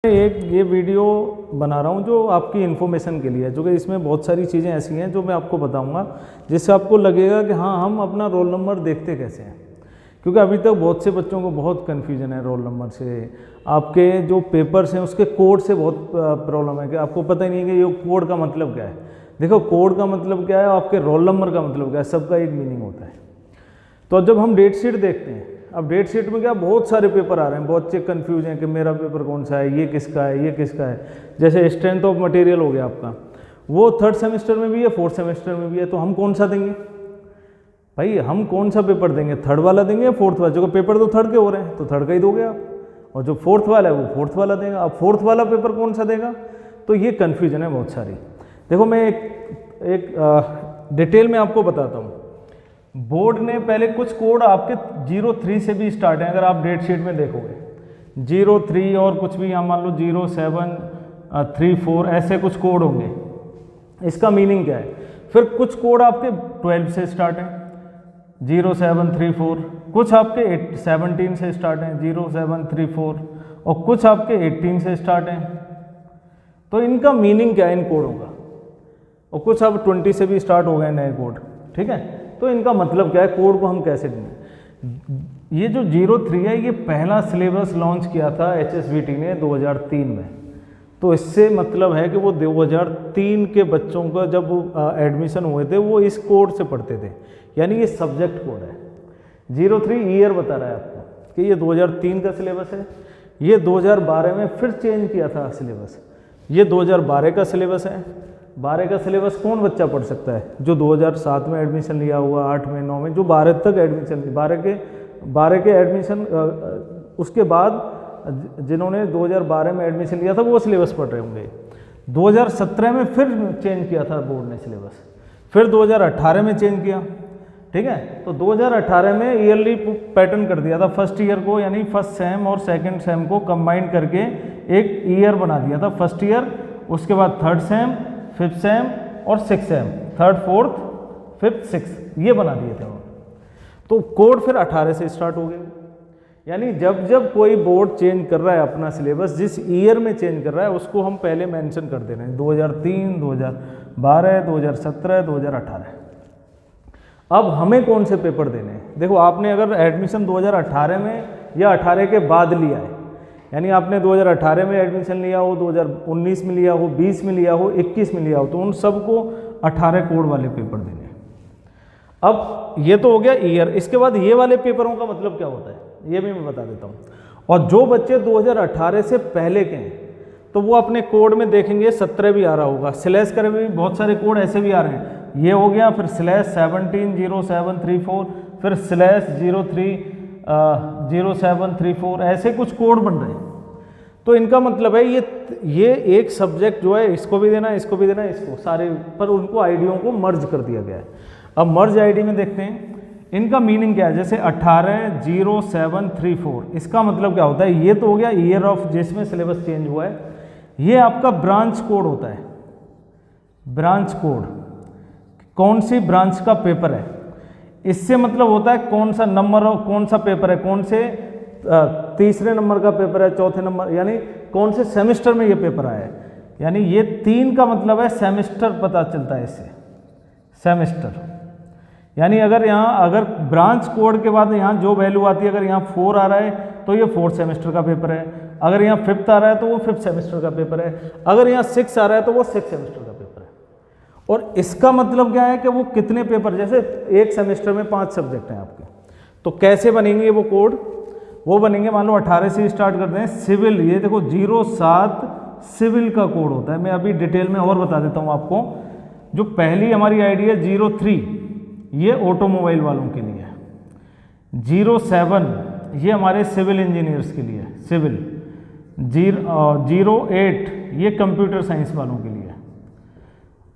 एक ये वीडियो बना रहा हूँ जो आपकी इन्फॉर्मेशन के लिए है, जो कि इसमें बहुत सारी चीज़ें ऐसी हैं जो मैं आपको बताऊँगा जिससे आपको लगेगा कि हाँ हम अपना रोल नंबर देखते कैसे हैं। क्योंकि अभी तक बहुत से बच्चों को बहुत कन्फ्यूजन है रोल नंबर से, आपके जो पेपर्स हैं उसके कोड से बहुत प्रॉब्लम है कि आपको पता ही नहीं है कि ये कोड का मतलब क्या है। देखो कोड का मतलब क्या है, आपके रोल नंबर का मतलब क्या है, सबका एक मीनिंग होता है। तो जब हम डेट शीट देखते हैं, अब डेट शीट में क्या बहुत सारे पेपर आ रहे हैं, बच्चे कंफ्यूज हैं कि मेरा पेपर कौन सा है, ये किसका है, ये किसका है। जैसे स्ट्रेंथ ऑफ मटेरियल हो गया आपका, वो 3rd सेमेस्टर में भी है, 4th सेमेस्टर में भी है। तो हम कौन सा देंगे भाई, हम कौन सा पेपर देंगे, 3rd वाला देंगे या 4th वाला? जो पेपर तो 3rd के हो रहे हैं तो 3rd का ही दोगे आप, और जो 4th वाला है वो 4th वाला देगा। अब 4th वाला पेपर कौन सा देगा? तो ये कन्फ्यूजन है बहुत सारी। देखो मैं एक डिटेल में आपको बताता हूँ। बोर्ड ने पहले कुछ कोड आपके 03 से भी स्टार्ट है, अगर आप डेट शीट में देखोगे 03 और कुछ भी, यहाँ मान लो 0734 ऐसे कुछ कोड होंगे। इसका मीनिंग क्या है? फिर कुछ कोड आपके 12 से स्टार्ट हैं 0734, कुछ आपके 17 से स्टार्ट हैं 0734, और कुछ आपके 18 से स्टार्ट हैं। तो इनका मीनिंग क्या है इन कोडों का? और कुछ अब 20 से भी स्टार्ट हो गए नए कोड, ठीक है। तो इनका मतलब क्या है, कोड को हम कैसे देंगे? ये जो 03 है ये पहला सिलेबस लॉन्च किया था HSVT ने 2003 में। तो इससे मतलब है कि वो 2003 के बच्चों का जब एडमिशन हुए थे वो इस कोड से पढ़ते थे, यानी ये सब्जेक्ट कोड है। 03 ईयर बता रहा है आपको कि ये 2003 का सिलेबस है। ये 2012 में फिर चेंज किया था सिलेबस, ये 2012 का सिलेबस है। 12 का सिलेबस कौन बच्चा पढ़ सकता है? जो 2007 में एडमिशन लिया हुआ, 8 में 9 में, जो 12 तक एडमिशन, 12 के एडमिशन उसके बाद जिन्होंने 2012 में एडमिशन लिया था वो सिलेबस पढ़ रहे होंगे। 2017 में फिर चेंज किया था बोर्ड ने सिलेबस, फिर 2018 में चेंज किया, ठीक है। तो 2018 में ईयरली पैटर्न कर दिया था। फर्स्ट ईयर को यानी फर्स्ट सेम और सेकंड सेम को कंबाइन करके एक ईयर बना दिया था, फर्स्ट ईयर, उसके बाद 3rd सेम, 5th सेम और 6th same, 3rd 4th 5th 6th ये बना दिए थे वो। तो कोड फिर 18 से स्टार्ट हो गए। यानी जब जब कोई बोर्ड चेंज कर रहा है अपना सिलेबस, जिस ईयर में चेंज कर रहा है उसको हम पहले मेंशन कर दे रहे हैं, 2003, 2012, 2017, 2018। अब हमें कौन से पेपर देने हैं? देखो आपने अगर एडमिशन 2018 में या 18 के बाद लिया है, यानी आपने 2018 में एडमिशन लिया हो, 2019 में लिया हो, 20 में लिया हो, 21 में लिया हो, तो उन सबको 18 कोड वाले पेपर देने हैं। अब ये तो हो गया ईयर। इसके बाद ये वाले पेपरों का मतलब क्या होता है ये भी मैं बता देता हूँ। और जो बच्चे 2018 से पहले के हैं तो वो अपने कोड में देखेंगे 17 भी आ रहा होगा, स्लैश कर भी बहुत सारे कोड ऐसे भी आ रहे हैं। ये हो गया, फिर /170734, फिर /030734, ऐसे कुछ कोड बन रहे हैं। तो इनका मतलब है ये एक सब्जेक्ट जो है इसको भी देना, इसको भी देना, इसको सारे, पर उनको आईडियों को मर्ज कर दिया गया है। अब मर्ज आईडी में देखते हैं इनका मीनिंग क्या है। जैसे 180734, इसका मतलब क्या होता है? ये तो हो गया ईयर ऑफ जिसमें सिलेबस चेंज हुआ है। ये आपका ब्रांच कोड होता है। ब्रांच कोड कौन सी ब्रांच का पेपर है, इससे मतलब होता है कौन सा नंबर और कौन सा पेपर है, कौन से तीसरे नंबर का पेपर है, चौथे नंबर, यानी कौन से सेमेस्टर में ये पेपर आया है। यानी ये 3 का मतलब है सेमेस्टर, पता चलता है इससे सेमेस्टर। यानी अगर ब्रांच कोड के बाद यहाँ जो वैल्यू आती है, अगर यहाँ 4 आ रहा है तो ये 4th सेमेस्टर का पेपर है, अगर यहाँ 5th आ रहा है तो वो 5th सेमेस्टर का पेपर है, अगर यहाँ 6 आ रहा है तो वो 6th सेमेस्टर का पेपर है। और इसका मतलब क्या है कि वो कितने पेपर, जैसे एक सेमेस्टर में 5 सब्जेक्ट हैं आपके, तो कैसे बनेंगे वो कोड? वो बनेंगे, मान लो 18 से स्टार्ट करते हैं। सिविल, ये देखो 07 सिविल का कोड होता है। मैं अभी डिटेल में और बता देता हूँ आपको। जो पहली हमारी आईडी है 03, ये ऑटोमोबाइल वालों के लिए है। 07 ये हमारे सिविल इंजीनियर्स के लिए है, सिविल। 08 ये कंप्यूटर साइंस वालों के लिए है,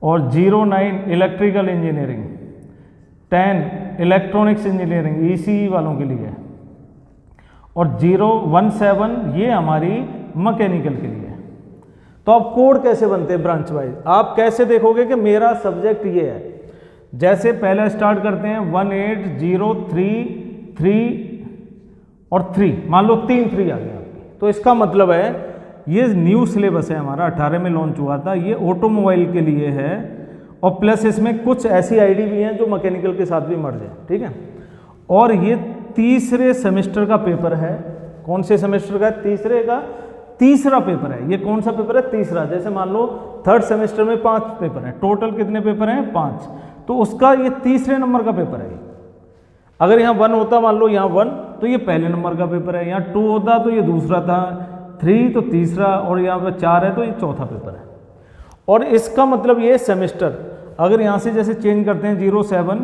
और 09 electrical engineering, 10 electronics engineering ECE वालों के लिए है, और 017 ये हमारी मैकेनिकल के लिए है। तो अब कोड कैसे बनते हैं ब्रांच वाइज? आप कैसे देखोगे कि मेरा सब्जेक्ट ये है? जैसे पहले स्टार्ट करते हैं 18033 और 3, मान लो 3 3 आ गया आपकी। तो इसका मतलब है ये न्यू सिलेबस है हमारा, 18 में लॉन्च हुआ था, ये ऑटोमोबाइल के लिए है और प्लस इसमें कुछ ऐसी आईडी भी हैं जो मैकेनिकल के साथ भी मर्ज है, ठीक है। और ये तीसरे सेमेस्टर का पेपर है। कौन से सेमेस्टर का? तीसरे का तीसरा पेपर है। ये कौन सा पेपर है? तीसरा। जैसे मान लो थर्ड सेमेस्टर में 5 पेपर हैं, टोटल कितने पेपर हैं? 5, तो उसका ये तीसरे नंबर का पेपर है। अगर यहाँ 1 होता, मान लो यहाँ 1, तो ये पहले नंबर का पेपर है, यहाँ 2 होता तो ये दूसरा था, 3 तो तीसरा, और यहाँ पर 4 है तो ये चौथा पेपर है। और इसका मतलब ये सेमेस्टर, अगर यहाँ से जैसे चेंज करते हैं 07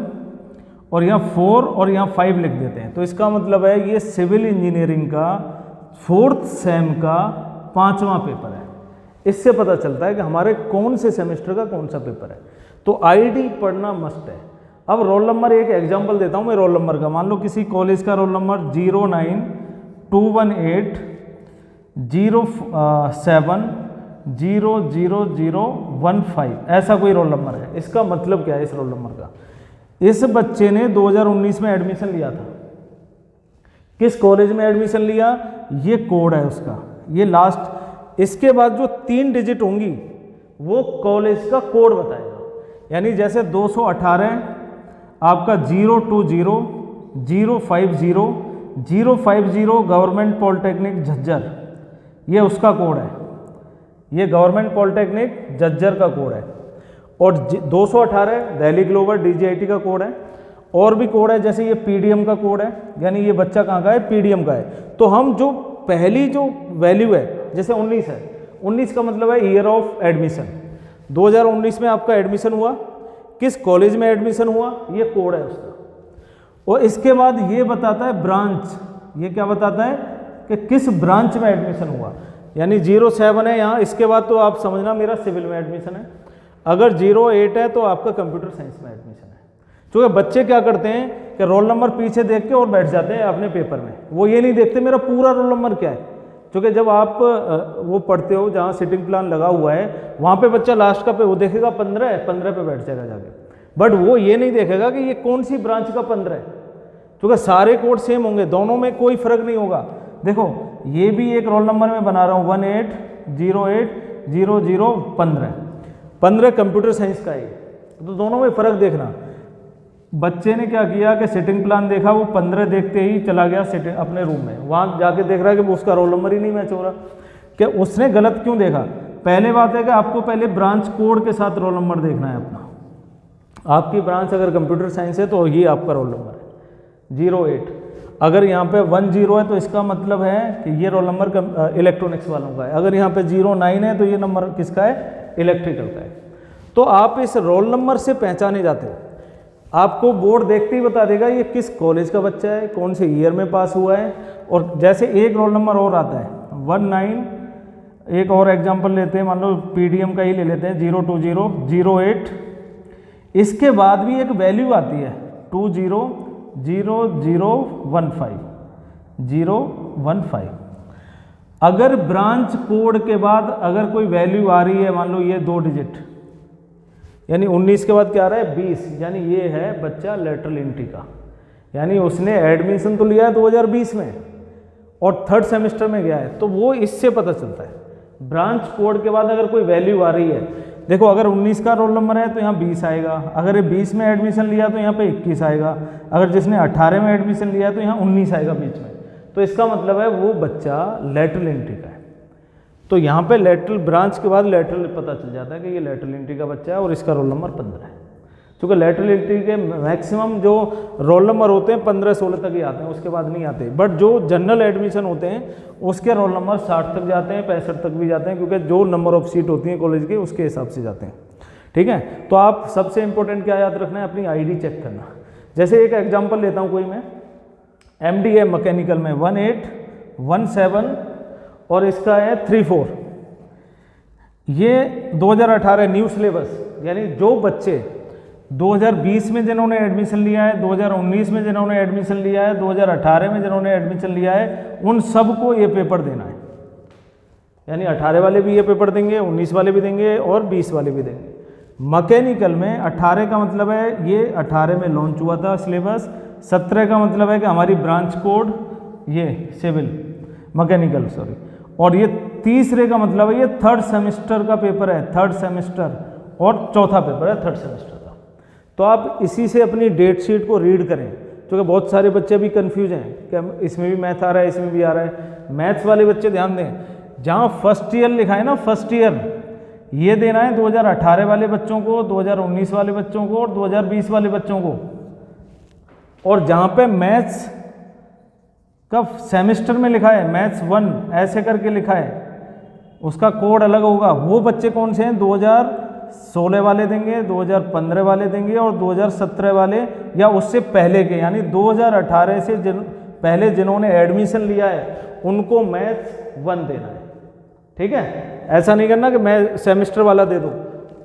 और यहाँ 4 और यहाँ 5 लिख देते हैं, तो इसका मतलब है ये सिविल इंजीनियरिंग का 4th सेम का 5वां पेपर है। इससे पता चलता है कि हमारे कौन से सेमेस्टर का कौन सा पेपर है। तो आईडी पढ़ना मस्ट है। अब रोल नंबर, एक एग्जांपल देता हूँ मैं रोल नंबर का। मान लो किसी कॉलेज का रोल नंबर 0921807000015, ऐसा कोई रोल नंबर है। इसका मतलब क्या है इस रोल नंबर का? इस बच्चे ने 2019 में एडमिशन लिया था। किस कॉलेज में एडमिशन लिया? ये कोड है उसका, ये लास्ट, इसके बाद जो 3 डिजिट होंगी वो कॉलेज का कोड बताएगा। यानी जैसे 218 आपका 020 गवर्नमेंट पॉलिटेक्निक झज्जर, ये उसका कोड है, ये गवर्नमेंट पॉलिटेक्निक झज्जर का कोड है। और 218 दिल्ली ग्लोबल DGIT का कोड है। और भी कोड है, जैसे ये PDM का कोड है, यानी ये बच्चा कहाँ का है? PDM का है। तो हम जो पहली जो वैल्यू है, जैसे 19 है, 19 का मतलब है ईयर ऑफ एडमिशन। 2019 में आपका एडमिशन हुआ, किस कॉलेज में एडमिशन हुआ, ये कोड है उसका। और इसके बाद ये बताता है ब्रांच, ये क्या बताता है कि किस ब्रांच में एडमिशन हुआ। यानी 07 है यहाँ, इसके बाद तो आप समझना मेरा सिविल में एडमिशन है। अगर 08 है तो आपका कंप्यूटर साइंस में एडमिशन है। क्योंकि बच्चे क्या करते हैं कि रोल नंबर पीछे देख के और बैठ जाते हैं अपने पेपर में, वो ये नहीं देखते मेरा पूरा रोल नंबर क्या है। क्योंकि जब आप वो पढ़ते हो जहाँ सिटिंग प्लान लगा हुआ है, वहाँ पे बच्चा लास्ट का पे वो देखेगा 15 है, 15 पे बैठ जाएगा जाके, बट वो ये नहीं देखेगा कि ये कौन सी ब्रांच का 15 है। क्योंकि सारे कोड सेम होंगे, दोनों में कोई फर्क नहीं होगा। देखो ये भी एक रोल नंबर में बना रहा हूँ 18080015 कंप्यूटर साइंस का है, तो दोनों में फ़र्क देखना। बच्चे ने क्या किया कि सिटिंग प्लान देखा, वो 15 देखते ही चला गया सिटिंग अपने रूम में, वहाँ जाके देख रहा है कि उसका रोल नंबर ही नहीं मैच हो रहा। क्या उसने गलत क्यों देखा? पहले बात है कि आपको पहले ब्रांच कोड के साथ रोल नंबर देखना है अपना। आपकी ब्रांच अगर कंप्यूटर साइंस है तो ये आपका रोल नंबर है 08। अगर यहाँ पे 10 है तो इसका मतलब है कि ये रोल नंबर इलेक्ट्रॉनिक्स वालों का है। अगर यहाँ पे 09 है तो ये नंबर किसका है? इलेक्ट्रिकल का है। तो आप इस रोल नंबर से पहचाने जाते हो। आपको बोर्ड देखते ही बता देगा ये किस कॉलेज का बच्चा है, कौन से ईयर में पास हुआ है। और जैसे एक रोल नंबर और आता है 19, एक और एग्जांपल लेते हैं, मान लो PDM का ही ले लेते हैं 02008। इसके बाद भी एक वैल्यू आती है 200015। अगर ब्रांच कोड के बाद अगर कोई वैल्यू आ रही है, मान लो ये 2 डिजिट, यानी 19 के बाद क्या आ रहा है 20, यानी ये है बच्चा लेटरल एंट्री का, यानी उसने एडमिशन तो लिया है 2020 में और थर्ड सेमेस्टर में गया है। तो वो इससे पता चलता है ब्रांच कोड के बाद अगर कोई वैल्यू आ रही है। देखो अगर 19 का रोल नंबर है तो यहाँ 20 आएगा, अगर ये 20 में एडमिशन लिया तो यहाँ पे 21 आएगा, अगर जिसने 18 में एडमिशन लिया तो यहाँ 19 आएगा बीच में। तो इसका मतलब है वो बच्चा लेटरल एंट्री का है। तो यहाँ पे लेटरल ब्रांच के बाद लेटरल पता चल जाता है कि ये लेटरल एंट्री का बच्चा है और इसका रोल नंबर 15 है। क्योंकि लेटरल एंट्री के मैक्सिमम जो रोल नंबर होते हैं 15-16 तक ही आते हैं, उसके बाद नहीं आते। बट जो जनरल एडमिशन होते हैं उसके रोल नंबर 60 तक जाते हैं, 65 तक भी जाते हैं, क्योंकि जो नंबर ऑफ सीट होती है कॉलेज के उसके हिसाब से जाते हैं। ठीक है, तो आप सबसे इंपॉर्टेंट क्या याद रखना है? अपनी आईडी चेक करना। जैसे एक एग्जाम्पल लेता हूँ कोई मैं, MD है मैकेनिकल में 1817 और इसका है 34। ये 2018 न्यू सिलेबस, यानी जो बच्चे 2020 में जिन्होंने एडमिशन लिया है, 2019 में जिन्होंने एडमिशन लिया है, 2018 में जिन्होंने एडमिशन लिया है, उन सबको ये पेपर देना है। यानी 18 वाले भी ये पेपर देंगे, 19 वाले भी देंगे और 20 वाले भी देंगे। मैकेनिकल में 18 का मतलब है ये 18 में लॉन्च हुआ था सिलेबस, 17 का मतलब है कि हमारी ब्रांच कोड ये सिविल मैकेनिकल और ये तीसरे का मतलब है ये थर्ड सेमेस्टर का पेपर है, थर्ड सेमेस्टर, और चौथा पेपर है थर्ड सेमेस्टर का। तो आप इसी से अपनी डेट शीट को रीड करें, क्योंकि बहुत सारे बच्चे भी कंफ्यूज हैं कि इसमें भी मैथ आ रहा है, इसमें भी आ रहा है। मैथ्स वाले बच्चे ध्यान दें, जहाँ फर्स्ट ईयर लिखा है ना, फर्स्ट ईयर, ये देना है 2018 वाले बच्चों को, 2019 वाले बच्चों को और 2020 वाले बच्चों को। और जहाँ पे मैथ्स का सेमेस्टर में लिखा है मैथ्स 1 ऐसे करके लिखा है, उसका कोड अलग होगा। वो बच्चे कौन से हैं, 2016 वाले देंगे, 2015 वाले देंगे और 2017 वाले या उससे पहले के, यानी 2018 से पहले जिन्होंने एडमिशन लिया है उनको मैथ्स 1 देना है। ठीक है, ऐसा नहीं करना कि मैं सेमेस्टर वाला दे दूँ।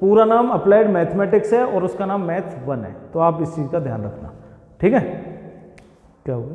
पूरा नाम अप्लाइड मैथमेटिक्स है और उसका नाम मैथ्स 1 है, तो आप इस चीज़ का ध्यान रखना। ठीक है, क्या होगा।